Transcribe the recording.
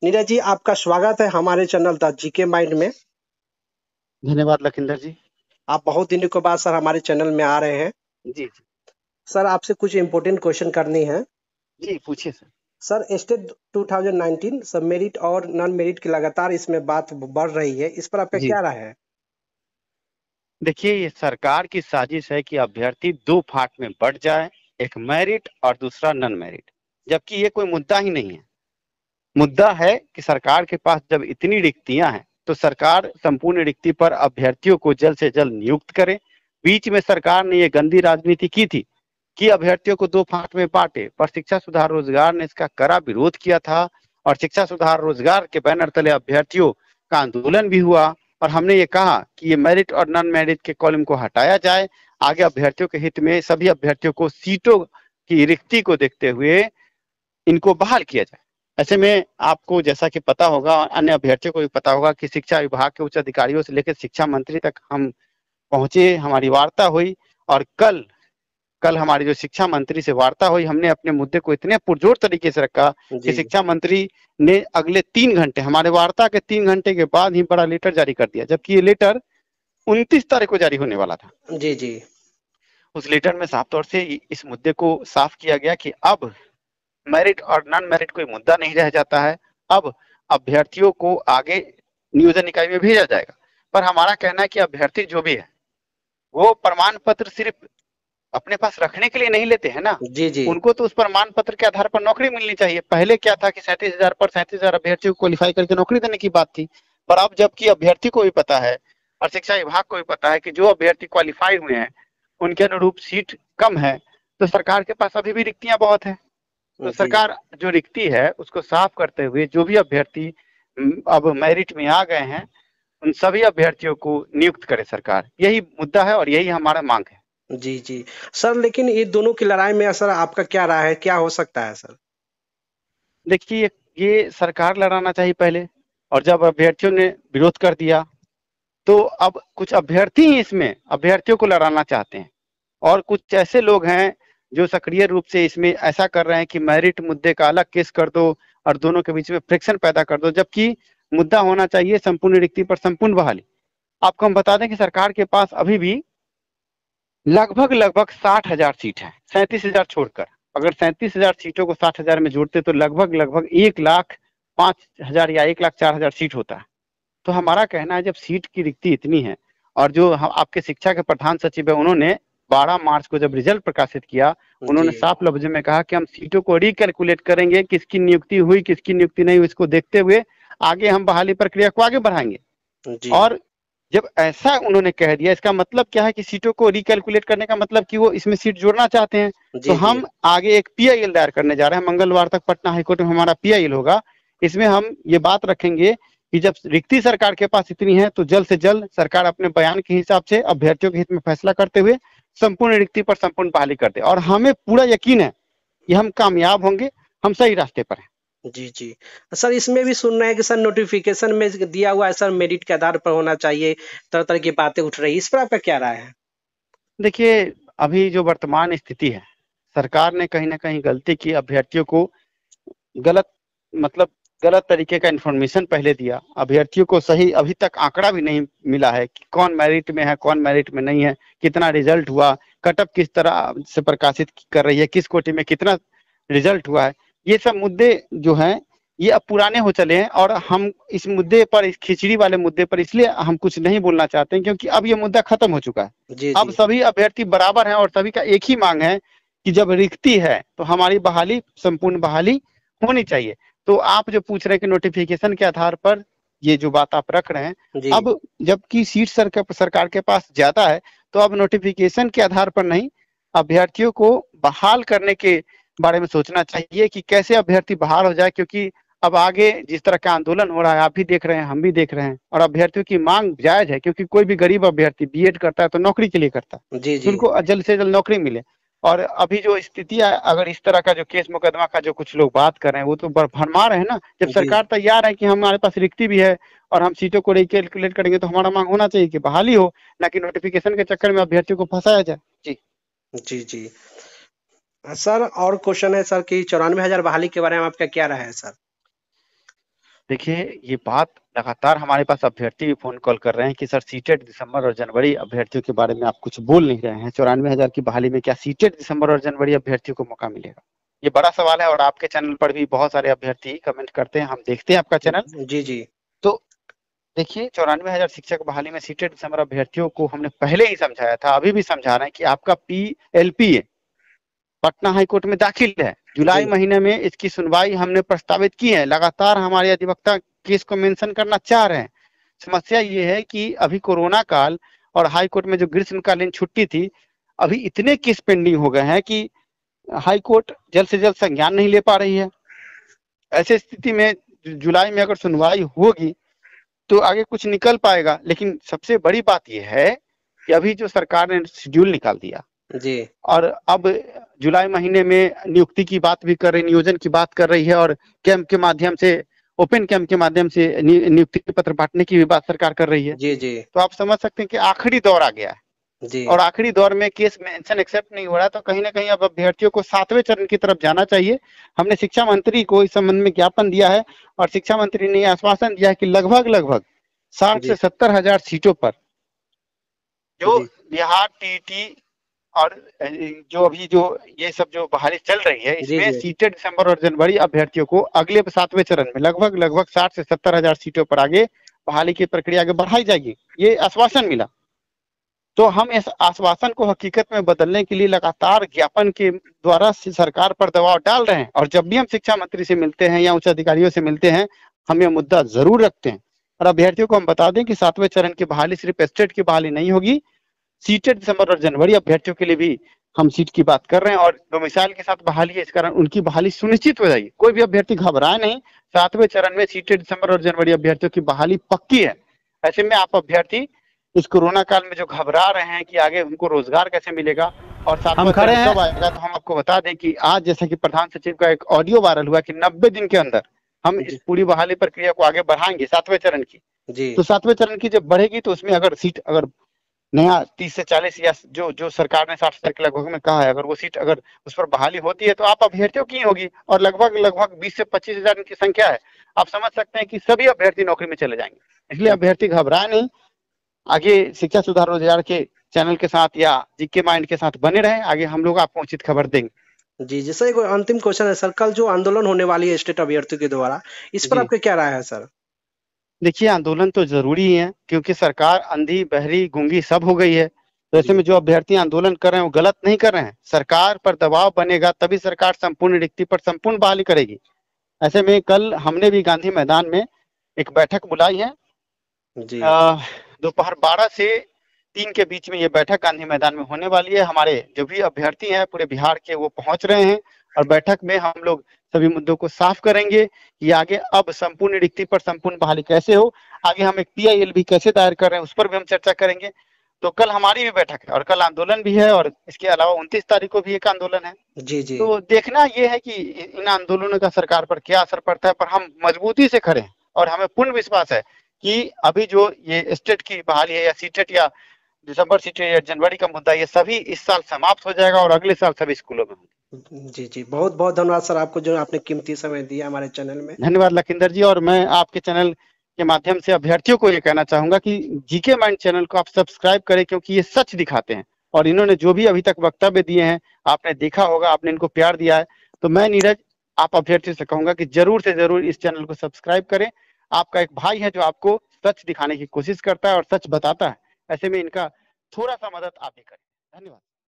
नीरज जी, आपका स्वागत है हमारे चैनल द जीके माइंड में। धन्यवाद लखिंदर जी। आप बहुत दिनों के बाद सर हमारे चैनल में आ रहे हैं। जी सर आपसे कुछ इम्पोर्टेंट क्वेश्चन करनी है। जी पूछिए सर। सर स्टेट 2019 सब मेरिट और नॉन मेरिट की लगातार इसमें बात बढ़ रही है, इस पर आपका जी क्या राय है? देखिए, ये सरकार की साजिश है कि अभ्यर्थी दो फाट में बढ़ जाए, एक मेरिट और दूसरा नॉन मेरिट, जबकि ये कोई मुद्दा ही नहीं है। मुद्दा है कि सरकार के पास जब इतनी रिक्तियां हैं तो सरकार संपूर्ण रिक्ति पर अभ्यर्थियों को जल्द से जल्द नियुक्त करे। बीच में सरकार ने ये गंदी राजनीति की थी कि अभ्यर्थियों को दो फाट में बांटे, पर शिक्षा सुधार रोजगार ने इसका कड़ा विरोध किया था और शिक्षा सुधार रोजगार के बैनर तले अभ्यर्थियों का आंदोलन भी हुआ। और हमने ये कहा कि ये मेरिट और नॉन मेरिट के कॉलम को हटाया जाए। आगे अभ्यर्थियों के हित में सभी अभ्यर्थियों को सीटों की रिक्ति को देखते हुए इनको बहाल किया जाए। ऐसे में आपको जैसा कि पता होगा, अन्य अभ्यर्थियों को भी पता होगा कि शिक्षा विभाग के उच्च अधिकारियों से लेकर शिक्षा मंत्री तक हम पहुंचे, हमारी वार्ता हुई। और कल कल हमारी जो शिक्षा मंत्री से वार्ता हुई, हमने अपने मुद्दे को इतने पुरजोर तरीके से रखा कि जी शिक्षा मंत्री ने अगले 3 घंटे, हमारे वार्ता के 3 घंटे के बाद ही बड़ा लेटर जारी कर दिया, जबकि ये लेटर 29 तारीख को जारी होने वाला था। जी जी उस लेटर में साफ तौर से इस मुद्दे को साफ किया गया कि अब मेरिट और नॉन मेरिट कोई मुद्दा नहीं रह जाता है। अब अभ्यर्थियों को आगे नियोजन इकाई में भेजा जाएगा। पर हमारा कहना है कि अभ्यर्थी जो भी है वो प्रमाण पत्र सिर्फ अपने पास रखने के लिए नहीं लेते हैं ना। जी जी उनको तो उस प्रमाण पत्र के आधार पर नौकरी मिलनी चाहिए। पहले क्या था कि 37,000 पर 37,000 अभ्यर्थियों को क्वालिफाई करके नौकरी देने की बात थी। पर अब जबकि अभ्यर्थी को भी पता है और शिक्षा विभाग को भी पता है कि जो अभ्यर्थी क्वालिफाई हुए हैं उनके अनुरूप सीट कम है, तो सरकार के पास अभी भी रिक्तियां बहुत है। तो जी सरकार जो रिक्ति है उसको साफ करते हुए जो भी अभ्यर्थी अब मेरिट में आ गए हैं उन सभी अभ्यर्थियों को नियुक्त करे सरकार। यही मुद्दा है और यही हमारा मांग है। जी जी सर, लेकिन ये दोनों की लड़ाई में सर आपका क्या राय है, क्या हो सकता है सर? देखिए, ये सरकार लड़ाना चाहिए पहले, और जब अभ्यर्थियों ने विरोध कर दिया तो अब कुछ अभ्यर्थी ही इसमें अभ्यर्थियों को लड़ाना चाहते हैं। और कुछ ऐसे लोग हैं जो सक्रिय रूप से इसमें ऐसा कर रहे हैं कि मेरिट मुद्दे का अलग केस कर दो और दोनों के बीच में फ्रिक्शन पैदा कर दो, जबकि मुद्दा होना चाहिए संपूर्ण रिक्ति पर संपूर्ण बहाली। आपको हम बता दें कि सरकार के पास अभी भी लगभग लगभग 60,000 सीट है, 37,000 छोड़कर। अगर 37,000 सीटों को 60,000 में जोड़ते तो लगभग लगभग 1,05,000 या 1,04,000 सीट होता है। तो हमारा कहना है जब सीट की रिक्ति इतनी है और जो आपके शिक्षा के प्रधान सचिव है उन्होंने 12 मार्च को जब रिजल्ट प्रकाशित किया, जी उन्होंने साफ लफ्जों में कहा कि हम सीटों को रिकैलकुलेट करेंगे, किसकी नियुक्ति हुई किसकी नियुक्ति नहीं हुई इसको देखते हुए आगे हम बहाली प्रक्रिया को आगे बढ़ाएंगे। जी और जब ऐसा उन्होंने कह दिया, इसका मतलब क्या है कि सीटों को रिकैलकुलेट करने का मतलब कि वो इसमें सीट जोड़ना चाहते हैं। तो जी जी हम आगे एक पीआईएल दायर करने जा रहे हैं। मंगलवार तक पटना हाईकोर्ट में हमारा पीआईएल होगा। इसमें हम ये बात रखेंगे कि जब रिक्ति सरकार के पास इतनी है तो जल्द से जल्द सरकार अपने बयान के हिसाब से अभ्यर्थियों के हित में फैसला करते हुए संपूर्ण रिक्ति पर संपूर्ण बहाली कर दे। और हमें पूरा यकीन है कि हम कामयाब होंगे, हम सही रास्ते पर हैं। जी जी सर, इसमें भी सुन रहे हैं कि सर नोटिफिकेशन में दिया हुआ है सर मेरिट के आधार पर होना चाहिए, तरह तरह की बातें उठ रही है, इस पर आपका क्या राय है? देखिए, अभी जो वर्तमान स्थिति है, सरकार ने कहीं ना कहीं गलती की, अभ्यर्थियों को गलत मतलब गलत तरीके का इंफॉर्मेशन पहले दिया। अभ्यर्थियों को सही अभी तक आंकड़ा भी नहीं मिला है कि कौन मेरिट में है कौन मेरिट में नहीं है, कितना रिजल्ट हुआ, कटअप किस तरह से प्रकाशित कर रही है, किस कोटि में कितना रिजल्ट हुआ है। ये सब मुद्दे जो हैं ये अब पुराने हो चले हैं और हम इस मुद्दे पर, इस खिचड़ी वाले मुद्दे पर इसलिए हम कुछ नहीं बोलना चाहते हैं क्योंकि अब ये मुद्दा खत्म हो चुका है। जी अब जी सभी अभ्यर्थी बराबर हैं और सभी का एक ही मांग है कि जब रिक्ति है तो हमारी बहाली, संपूर्ण बहाली होनी चाहिए। तो आप जो पूछ रहे हैं कि नोटिफिकेशन के आधार पर ये जो बात आप रख रहे हैं, जी अब जबकि सीट सरकार के पास ज्यादा है तो अब नोटिफिकेशन के आधार पर नहीं, अभ्यर्थियों को बहाल करने के बारे में सोचना चाहिए कि कैसे अभ्यर्थी बहाल हो जाए। क्योंकि अब आगे जिस तरह का आंदोलन हो रहा है, आप भी देख रहे हैं, हम भी देख रहे हैं, और अभ्यर्थियों की मांग जायज है क्योंकि कोई भी गरीब अभ्यर्थी बीएड करता है तो नौकरी के लिए करता है, जी तो जी उनको जल्द से जल्द नौकरी मिले। और अभी जो स्थिति है, अगर इस तरह का जो केस मुकदमा का जो कुछ लोग बात कर रहे हैं वो तो भरमार है ना। जब जी सरकार तैयार है कि हमारे पास रिक्ति भी है और हम सीटों को रिकैलकुलेट करेंगे, तो हमारा मांग होना चाहिए कि बहाली हो, ना कि नोटिफिकेशन के चक्कर में अभ्यर्थियों को फंसाया जाए। जी जी जी सर, और क्वेश्चन है सर कि 94,000 बहाली के बारे में आपका क्या राय है सर? देखिए, ये बात लगातार हमारे पास अभ्यर्थी भी फोन कॉल कर रहे हैं कि सर सीटेट दिसंबर और जनवरी अभ्यर्थियों के बारे में आप कुछ बोल नहीं रहे हैं। 94,000 की बहाली में क्या सीटेट दिसंबर और जनवरी अभ्यर्थियों को मौका मिलेगा? ये बड़ा सवाल है और आपके चैनल पर भी बहुत सारे अभ्यर्थी कमेंट करते हैं, हम देखते हैं आपका चैनल। जी जी तो देखिए, 94,000 शिक्षक बहाली में सीटेट दिसंबर अभ्यर्थियों को हमने पहले ही समझाया था, अभी भी समझा रहे हैं कि आपका PLPA पटना हाईकोर्ट में दाखिल है। जुलाई जी महीने में इसकी सुनवाई हमने प्रस्तावित की है। लगातार हमारे अधिवक्ता केस को मेंशन करना चाह रहे हैं। समस्या ये है कि अभी कोरोना काल और हाईकोर्ट में जो ग्रीष्मकालीन छुट्टी थी, अभी इतने केस पेंडिंग हो गए हैं कि हाईकोर्ट जल्द से जल्द संज्ञान नहीं ले पा रही है। ऐसे स्थिति में जुलाई में अगर सुनवाई होगी तो आगे कुछ निकल पाएगा। लेकिन सबसे बड़ी बात यह है कि अभी जो सरकार ने शेड्यूल निकाल दिया जी और अब जुलाई महीने में नियुक्ति की बात भी कर रही, नियोजन की बात कर रही है और कैंप के माध्यम से, ओपन कैंप के माध्यम से नियुक्ति पत्र बांटने की भी बात सरकार कर रही है। जी जी तो आप समझ सकते हैं कि आखिरी दौर आ गया है जी और आखिरी दौर में केस मेंशन एक्सेप्ट नहीं हो रहा, तो कहीं ना कहीं अब अभ्यर्थियों को 7वें चरण की तरफ जाना चाहिए। हमने शिक्षा मंत्री को इस संबंध में ज्ञापन दिया है और शिक्षा मंत्री ने आश्वासन दिया है कि लगभग 60 से जी 70 हजार सीटों पर जो जी बिहार टीटी और जो अभी जो ये सब जो बहाली चल रही है, जी इसमें जी सीटेट दिसंबर और जनवरी अभ्यर्थियों को अगले 7वें चरण में लगभग 60 से 70 हजार सीटों पर आगे बहाली की प्रक्रिया आगे बढ़ाई जाएगी, ये आश्वासन मिला। तो हम इस आश्वासन को हकीकत में बदलने के लिए लगातार ज्ञापन के द्वारा सरकार पर दबाव डाल रहे हैं और जब भी हम शिक्षा मंत्री से मिलते हैं या उच्च अधिकारियों से मिलते हैं, हम ये मुद्दा जरूर रखते हैं। और अभ्यर्थियों को हम बता दें कि 7वें चरण की बहाली सिर्फ स्टेट की बहाली नहीं होगी, सीटेट दिसंबर और जनवरी अभ्यर्थियों के लिए भी हम सीट की बात कर रहे हैं और डोमिसाइल के साथ बहाली है, इस कारण उनकी बहाली सुनिश्चित हो जाएगी। कोई भी अभ्यर्थी घबराए नहीं, 7वें चरण में सीटेट दिसंबर और जनवरी अभ्यर्थियों की बहाली पक्की है। ऐसे में आप अभ्यर्थी इस कोरोना काल में जो घबरा रहे हैं कि आगे उनको रोजगार कैसे मिलेगा और 7वां चरण कब आएगा, तो हम आपको बता दें कि आज जैसे कि प्रधान सचिव का एक ऑडियो वायरल हुआ कि 90 दिन के अंदर हम इस पूरी बहाली प्रक्रिया को आगे बढ़ाएंगे 7वें चरण की। जी तो 7वें चरण की जब बढ़ेगी तो उसमें अगर सीट अगर नया 30 से 40 या जो सरकार ने 60 के लगभग में कहा है, अगर वो सीट अगर उस पर बहाली होती है तो आप अभ्यर्थियों की होगी और लगभग 20 से 25 हजार की संख्या है। आप समझ सकते हैं कि सभी अभ्यर्थी नौकरी में चले जाएंगे। इसलिए अभ्यर्थी घबराए नहीं, आगे शिक्षा सुधार रोजगार के चैनल के साथ या जीके माइंड के साथ बने रहें, आगे हम लोग आपको उचित खबर देंगे। जी जी सर, एक अंतिम क्वेश्चन है सर, कल जो आंदोलन होने वाली है स्टेट अभ्यर्थियों के द्वारा, इस पर जी आपका क्या राय है सर? देखिए, आंदोलन तो जरूरी है क्योंकि सरकार अंधी बहरी गूंगी सब हो गई है। तो ऐसे जी में जो अभ्यर्थी आंदोलन कर रहे हैं वो गलत नहीं कर रहे हैं। सरकार पर दबाव बनेगा तभी सरकार संपूर्ण रिक्ति पर संपूर्ण बहाली करेगी। ऐसे में कल हमने भी गांधी मैदान में एक बैठक बुलाई है। जी दोपहर 12 से 3 के बीच में ये बैठक गांधी मैदान में होने वाली है। हमारे जो भी अभ्यर्थी हैं पूरे बिहार के वो पहुंच रहे हैं और बैठक में हम लोग सभी मुद्दों को साफ करेंगे कि आगे अब संपूर्ण रिक्ति पर संपूर्ण बहाली कैसे हो। आगे हम एक PIL भी कैसे दायर कर रहे हैं उस पर भी हम चर्चा करेंगे। तो कल हमारी भी बैठक है और कल आंदोलन भी है और इसके अलावा 29 तारीख को भी एक आंदोलन है। जी जी तो देखना ये है कि इन आंदोलनों का सरकार पर क्या असर पड़ता है, पर हम मजबूती से खड़े हैं और हमें पूर्ण विश्वास है कि अभी जो ये स्टेट की बहाली है या सीटेट या दिसंबर सीटेट या जनवरी का मुद्दा, ये सभी इस साल समाप्त हो जाएगा और अगले साल सभी स्कूलों में होंगे। जी जी, बहुत बहुत धन्यवाद सर आपको, जो आपने कीमती समय दिया हमारे चैनल में। धन्यवाद लखिंदर जी। और मैं आपके चैनल के माध्यम से अभ्यर्थियों को ये कहना चाहूंगा कि जीके माइंड चैनल को आप सब्सक्राइब करें क्योंकि ये सच दिखाते हैं और इन्होंने जो भी अभी तक वक्तव्य दिए हैं आपने देखा होगा, आपने इनको प्यार दिया है। तो मैं नीरज आप अभ्यर्थियों से कहूंगा कि जरूर से जरूर इस चैनल को सब्सक्राइब करें। आपका एक भाई है जो आपको सच दिखाने की कोशिश करता है और सच बताता है। ऐसे में इनका थोड़ा सा मदद आप भी करें। धन्यवाद।